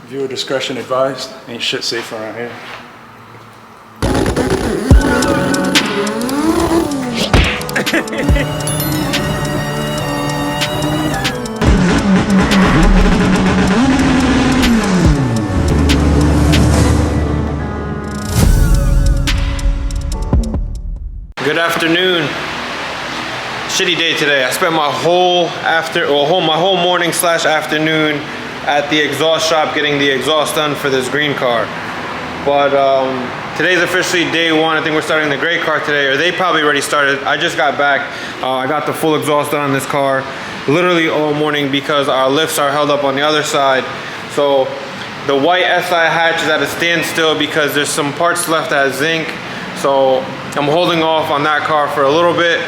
Viewer discretion advised. Ain't shit safe around here. Good afternoon. Shitty day today. I spent my whole morning / afternoon at the exhaust shop getting the exhaust done for this green car. But today's officially day one. I think we're starting the gray car today, or they probably already started. I just got back. I got the full exhaust done on this car literally all morning because our lifts are held up on the other side. So the white SI hatch is at a standstill because there's some parts left that has zinc. So I'm holding off on that car for a little bit.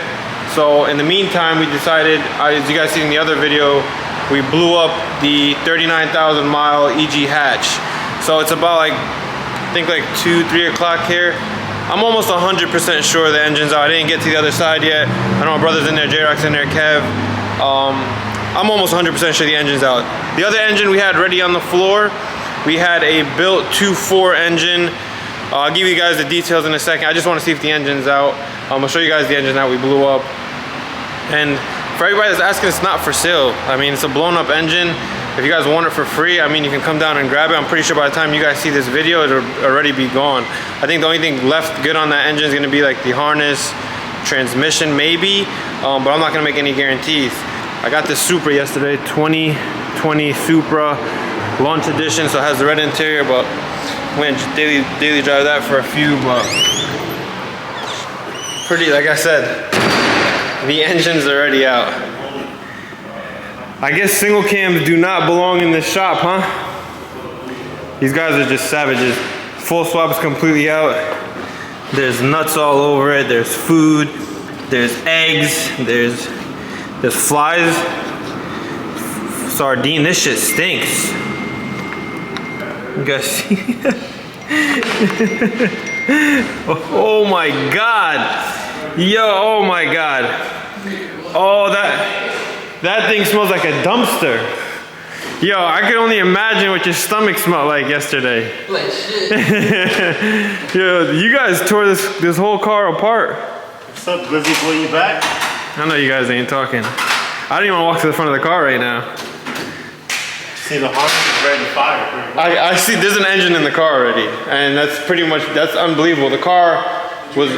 So in the meantime, we decided, as you guys seen in the other video, we blew up the 39,000 mile EG hatch. So it's about like, I think like 2-3 o'clock here. I'm almost 100% sure the engine's out. I didn't get to the other side yet. I know my brother's in there, J-Rock's in there, Kev. I'm almost 100% sure the engine's out. The other engine we had ready on the floor, we had a built 2.4 engine. I'll give you guys the details in a second. I just want to see if the engine's out. I'll show you guys the engine that we blew up. And for everybody that's asking, it's not for sale. I mean, it's a blown up engine. If you guys want it for free, I mean, you can come down and grab it. I'm pretty sure by the time you guys see this video, it'll already be gone. I think the only thing left good on that engine is gonna be like the harness, transmission maybe, but I'm not gonna make any guarantees. I got this Supra yesterday, 2020 Supra, launch edition, so it has the red interior, but I'm gonna just daily drive that for a few, but pretty, like I said, the engine's already out. I guess single cams do not belong in this shop, huh? These guys are just savages. Full swap is completely out. There's nuts all over it. There's food. There's eggs. There's flies. Sardine. This shit stinks. You guys see? Oh my god. Yo, oh my god. Oh, that thing smells like a dumpster. Yo, I can only imagine what your stomach smelled like yesterday. Like shit. Yo, you guys tore this whole car apart. What's up, Glizzy boy, you back? I know you guys ain't talking. I don't even want to walk to the front of the car right now. See, the harness is ready to fire. I see there's an engine in the car already, and that's unbelievable. The car was.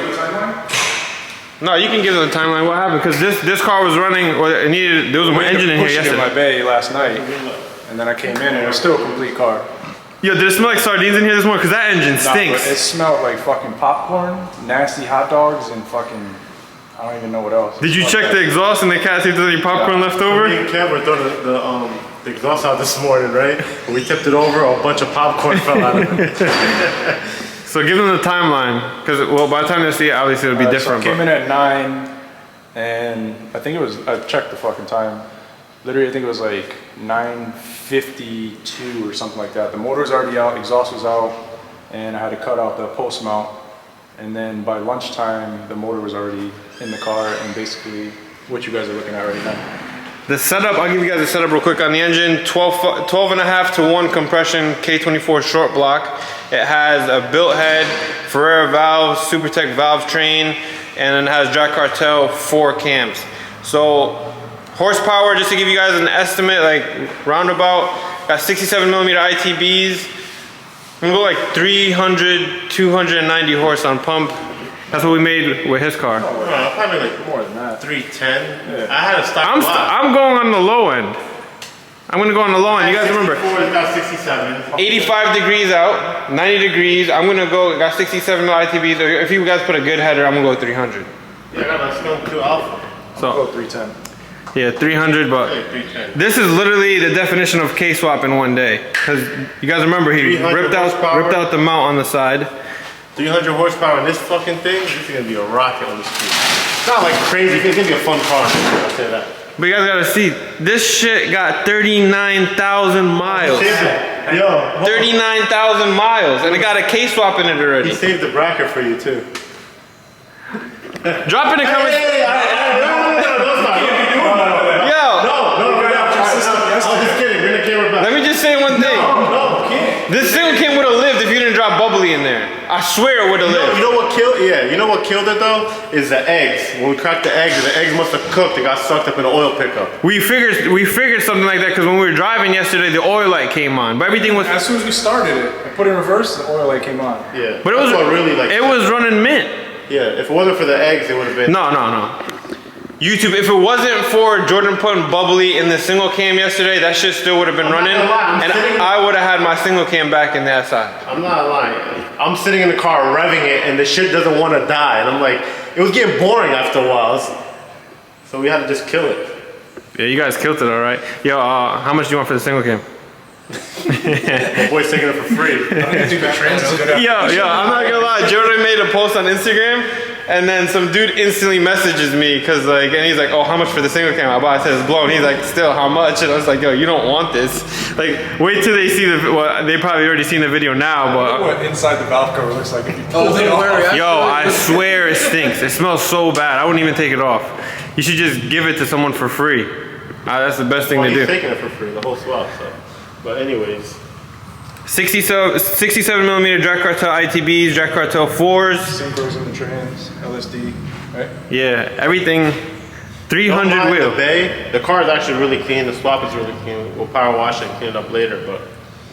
No, you can give them the timeline. What happened? Because this car was running, or it needed. There was an engine in here yesterday. In my bay last night, and then I came in and it was still a complete car. Yo, did it smell like sardines in here this morning? Because that engine stinks. It smelled like fucking popcorn, nasty hot dogs, and fucking I don't even know what else. Did you check the exhaust and the cat see if there's any popcorn left over? Me and Kev were throwing the exhaust out this morning, right? When we tipped it over, a bunch of popcorn fell out of it. So give them the timeline, because well, by the time they see it, obviously it'll be different. So I came in at 9, and I think it was, I checked the fucking time. Literally, I think it was like 9:52 or something like that. The motor was already out, exhaust was out, and I had to cut out the post mount. And then by lunchtime, the motor was already in the car, and basically what you guys are looking at right now. The setup, I'll give you guys a setup real quick on the engine. 12.5 to 1 compression K24 short block. It has a built head, Ferrera valves, Supertech valve train, and then it has Jack Cartel 4 cams. So horsepower, just to give you guys an estimate, like roundabout, got 67 millimeter ITBs. I'm gonna go like 300, 290 horse on pump. That's what we made with his car. Probably like more than that. 310. Yeah. I had a stock I'm going on the low end. I'm gonna go on the low end. You guys remember? It's got 67. 85 degrees out, 90 degrees. I'm gonna go, got 67 ITBs. If you guys put a good header, I'm gonna go 300. Yeah, I got my Skunk 2 Alpha. So, I'll go 310. Yeah, 300, but this is literally the definition of K-swap in one day. Because you guys remember, he ripped out the mount on the side. 300 horsepower in this fucking thing, this is gonna be a rocket on the street. It's not like crazy, it's gonna be a fun car, I'll say that. But you guys gotta see, this shit got 39,000 miles. Yo, 39,000 miles, and it got a K-swap in it already. He saved the bracket for you too. Drop in the comments. Hey, no, Yo! I'm just kidding, bring the camera back. Let me just say one thing. No, I swear it would have lived. You know what killed? Yeah, you know what killed it though? Is the eggs. When we cracked the eggs must have cooked. It got sucked up in the oil pickup. We figured something like that because when we were driving yesterday, the oil light came on, but everything was. As soon as we started it, I put it in reverse, the oil light came on. Yeah, But it was really like. It was running mint. Yeah, if it wasn't for the eggs, it would have been. No. YouTube, if it wasn't for Jordan putting bubbly in the single cam yesterday, that shit still would have been running, and I would have had my single cam back in the SI. I'm not lying. I'm sitting in the car revving it, and the shit doesn't want to die, and I'm like, it was getting boring after a while, so we had to just kill it. Yeah, you guys killed it, all right. Yo, how much do you want for the single cam? My boy's taking it for free. Yo, I'm not gonna lie. Jordan made a post on Instagram, and then some dude instantly messages me because and he's like, "Oh, how much for the single cam?" I said it's blown. He's like, "Still, how much?" And I was like, "Yo, you don't want this. Like, wait till they see well, they probably already seen the video now, but." What inside the valve cover looks like if you pull it off. Yo, I swear it stinks. It smells so bad. I wouldn't even take it off. You should just give it to someone for free. That's the best thing to do. He's taking it for free, the whole swap. So, but anyways. 67 millimeter Drag Cartel ITBs, Drag Cartel 4s. Synchros in the trans, LSD, right? Yeah, everything. 300 wheel. The car is actually really clean. The swap is really clean. We'll power wash it and clean it up later, but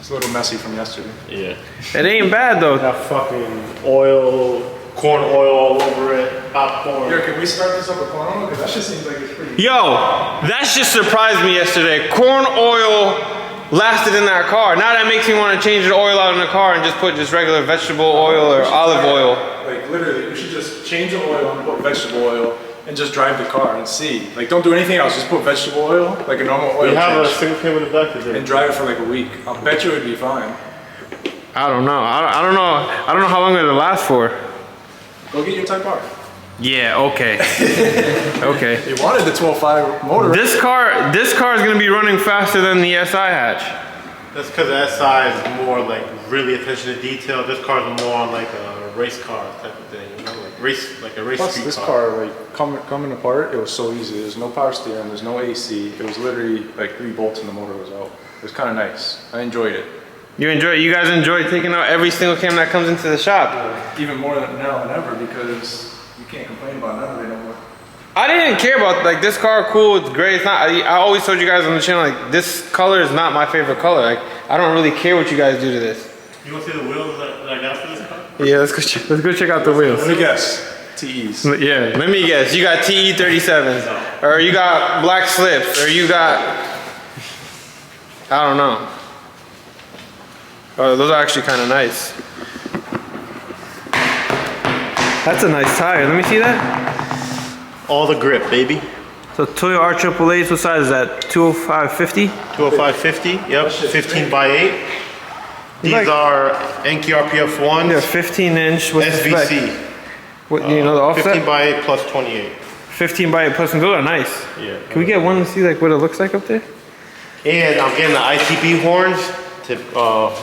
it's a little messy from yesterday. Yeah. It ain't bad though. That fucking oil, corn oil all over it, popcorn. Here, can we start this up with corn oil? Because that shit seems like it's pretty. Yo, that just surprised me yesterday. Corn oil lasted in that car. Now that makes me want to change the oil out in the car and just put just regular vegetable oil or olive oil. Like literally, we should just change the oil and put vegetable oil and just drive the car and see. Like, don't do anything else. Just put vegetable oil, like a normal oil. We have change, a single cam in the back today. and drive it for like a week. I'll bet you it'd be fine. I don't know. I don't know how long it'll last for. Go get your Type R. Yeah. Okay. Okay. You wanted the 12.5 motor. This car is gonna be running faster than the SI hatch. That's because the SI is more like really attention to detail. This car is more on like a race car type of thing, you know, like a race Plus, street this car. car, like coming apart, it was so easy. There's no power steering, there's no AC. It was literally like 3 bolts and the motor was out. It was kind of nice. I enjoyed it. You guys enjoy taking out every single cam that comes into the shop. Even more than now than ever because you can't complain about none of it no more. I didn't care about like this car. Cool, it's great. It's not. I always told you guys on the channel like this color is not my favorite color. Like I don't really care what you guys do to this. You want to see the wheels that I got for this car? Yeah, let's go check out the wheels. Let me guess. TEs. Yeah, let me guess. You got TE 37s, or you got black slips, or you got I don't know. Oh, those are actually kind of nice. That's a nice tire. Let me see that. All the grip, baby. So Toyo R888s, what size is that? 205/50? 205/50, yep, 15 by 8. These like- are Enki RPF 1s, Yeah, 15-inch. What's the spec? SVC. What, do you know the offset? 15 by 8 plus 28. 15 by 8 plus, and those are nice. Yeah. Can we get one to see like what it looks like up there? And I'm getting the ITB horns to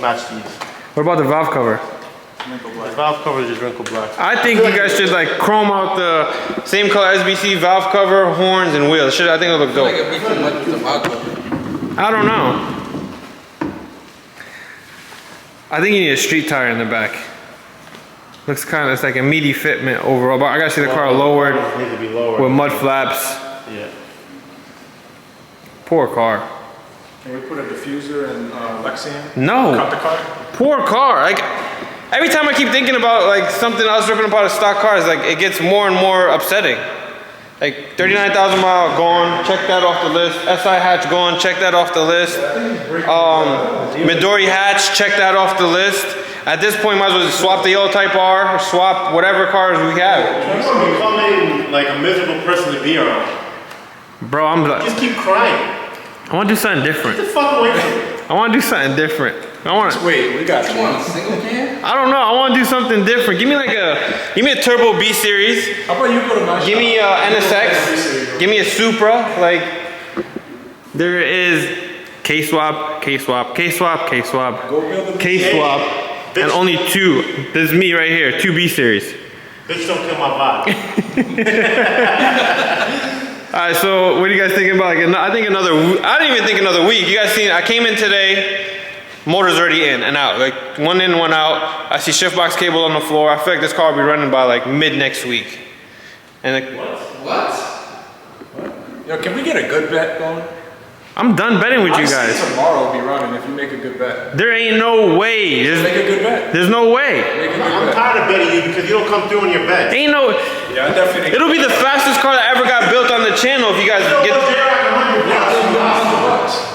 match these. What about the valve cover? The valve cover is just wrinkled black. I think you guys should like chrome out the same color SBC valve cover, horns, and wheels. I think it'll look dope. Like it'd be too much with the vodka. I don't know. I think you need a street tire in the back. Looks kind of, it's like a meaty fitment overall, but I gotta see the car lowered Need to be lower. with mud flaps. Yeah. Poor car. Can we put a diffuser and Lexian? No. Cut the car? Poor car. Like every time I keep thinking about like something else ripping apart a stock car, it's like it gets more and more upsetting. Like 39,000 mile gone, check that off the list. SI hatch gone, check that off the list. Midori hatch, check that off the list. At this point, might as well just swap the yellow Type R, or swap whatever cars we have. You're becoming like a miserable person to be around. Bro, I'm like, Just keep crying. I want to do something different. Get the fuck away from me. I want to do something different. Wait, we got You you. want a single can? I don't know. I want to do something different. Give me a turbo B series. How about you go to my Give me a NSX. Give me a Supra. Like there is K-swap, K-swap, K-swap, K-swap, K-swap, and only 2. This is me right here. 2 B series. Bitch, don't kill my vibe. All right. So what are you guys thinking about? Like, I think I didn't even think another week. You guys seen? I came in today. Motor's already in and out. Like one in, one out. I see shift box cable on the floor. I feel like this car will be running by like mid next week. And Yo, can we get a good bet going? I'm done betting with you guys. Tomorrow will be running if you make a good bet. There ain't no way. Make a good bet. There's no way. Make a good I'm bet. tired of betting you because you don't come through on your bets. Ain't no. Yeah, I definitely. It'll be the fastest car that ever got built on the channel if you guys get.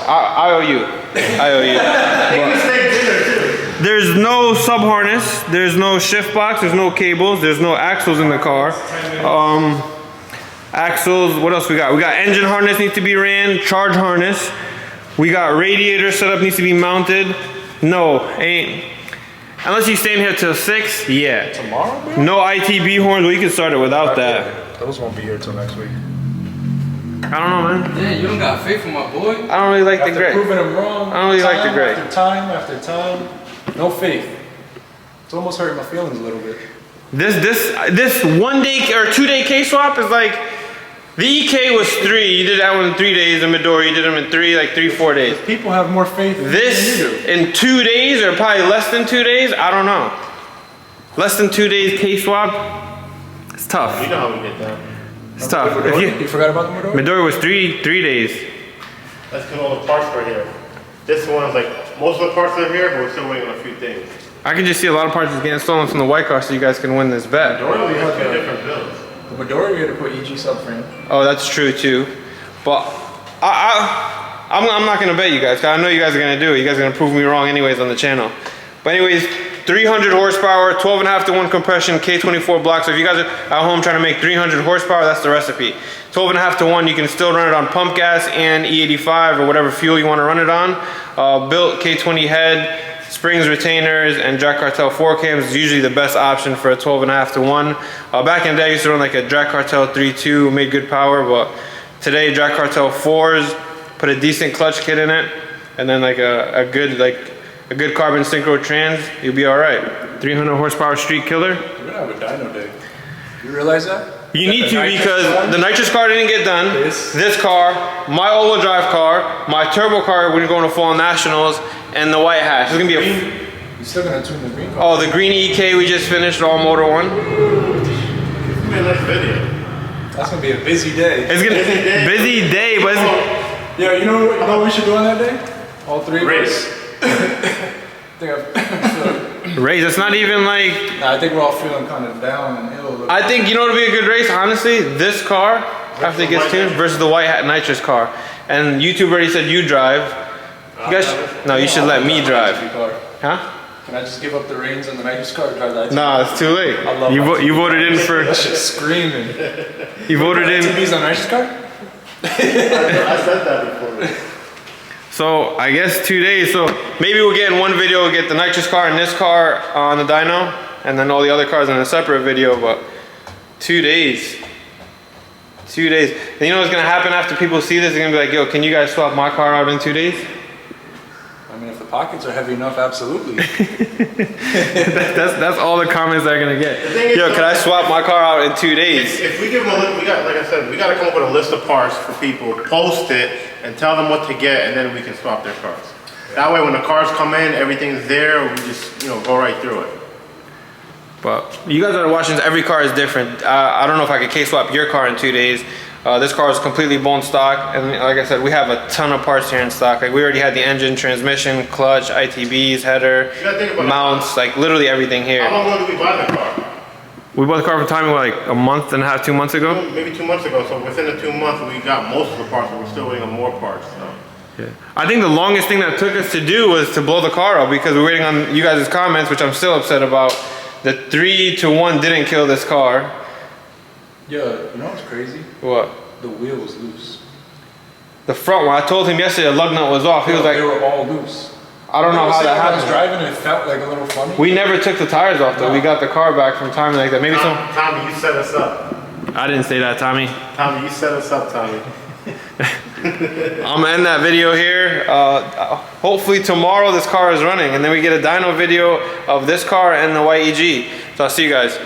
I owe you. I owe you. There's no sub harness. There's no shift box. There's no cables. There's no axles in the car. Axles. What else we got? We got engine harness needs to be ran. Charge harness. We got radiator setup needs to be mounted. No, ain't. Unless you staying here till 6. Yeah. Tomorrow, bro? No ITB horns. Well, you can start it without that. Those won't be here till next week. I don't know, man. Damn, you don't got faith in my boy? I don't really like the After gray. proving them wrong. I don't really like the gray. After time. No faith. It's almost hurting my feelings a little bit. This 1 day or 2 day K swap is like, the EK was 3. You did that one in 3 days. The Midori, you did them in 4 days. People have more faith than This you do. in 2 days or probably less than 2 days. I don't know. Less than 2 days K swap. It's tough. You know how we get down. It's tough. You forgot about the Midori? Midori was 3 days. That's because all the parts are here. This one's like, most of the parts are here, but we're still waiting on a few things. I can just see a lot of parts just getting stolen from the white car, so you guys can win this bet. Midori, we We had have two the different builds. Midori, we had to put EG subframe. Oh, that's true too. But I'm not gonna bet you guys, 'cause I know you guys are gonna do it. You guys are gonna prove me wrong anyways on the channel. But anyways, 300 horsepower, 12.5 to 1 compression, K24 block. So if you guys are at home trying to make 300 horsepower, that's the recipe. 12.5 to 1, you can still run it on pump gas and E85 or whatever fuel you want to run it on. Built K20 head, springs, retainers, and Jack Cartel 4 cams is usually the best option for a 12.5 to 1. Back in the day, I used to run like a Jack Cartel 3.2, made good power, but today Jack Cartel 4s, put a decent clutch kit in it, and then like a good carbon synchro trans, you'll be all right. 300 horsepower street killer. We're gonna have a dyno day. You realize that? You need The to nitrous because one? the nitrous car didn't get done. This car, my all-wheel drive car, my turbo car, we're going to fall nationals, and the white hatch. It's gonna be a. You're still gonna tune the green car. Oh, the green EK we just finished, all motor one. It's gonna be a nice video. That's gonna be a busy day. It's gonna busy day, but it's, Yeah, you know what we should do on that day? All three of us. Race. race. It's not even like. I think we're all feeling kind of down and ill. I think you know what would be a good race, honestly. This car after it gets tuned versus the white hat nitrous car. And YouTube already said you drive. You guys, no, you should let me drive. Huh? Can I just give up the reins on the nitrous car and drive that? Nah, it's too late. I love You voted in for. That shit's screaming. You voted in. TV's on nitrous car? I said that before. So I guess 2 days. So maybe we'll get in one video, we'll get the nitrous car and this car on the dyno, and then all the other cars in a separate video. But 2 days. 2 days. And you know what's gonna happen after people see this? They're gonna be like, yo, can you guys swap my car out in 2 days? I mean, if the pockets are heavy enough, absolutely. that's all the comments they're gonna get. thing is, Yo, can I swap my car out in 2 days? If we give them a list, we got, like I said, we got to come up with a list of parts for people, post it, and tell them what to get, and then we can swap their cars. That way, when the cars come in, everything's there. We just, go right through it. But you guys are watching this, every car is different. I don't know if I could K-swap your car in 2 days. This car is completely bone stock, and like I said, we have a ton of parts here in stock. Like we already had the engine, transmission, clutch, ITBs, header, You gotta think about mounts, like literally everything here. How long ago did we buy the car? We bought the car from Tommy like a month and a half, 2 months ago. Maybe 2 months ago. So within the 2 months, we got most of the parts, but we're still waiting on more parts. So. Yeah. I think the longest thing that took us to do was to blow the car up because we're waiting on you guys' comments, which I'm still upset about. The 3 to 1 didn't kill this car. Yeah, you know what's crazy? What? The wheel was loose. The front one. I told him yesterday the lug nut was off. He was like, they were all loose. I don't know how that I was happened. driving and it felt like a little funny. We never took the tires off though. No. We got the car back from Tommy like that. Maybe some. Tommy, you set us up. I didn't say that, Tommy. Tommy, you set us up, Tommy. I'm gonna end that video here. Hopefully tomorrow this car is running, and then we get a dyno video of this car and the white EG. So I'll see you guys.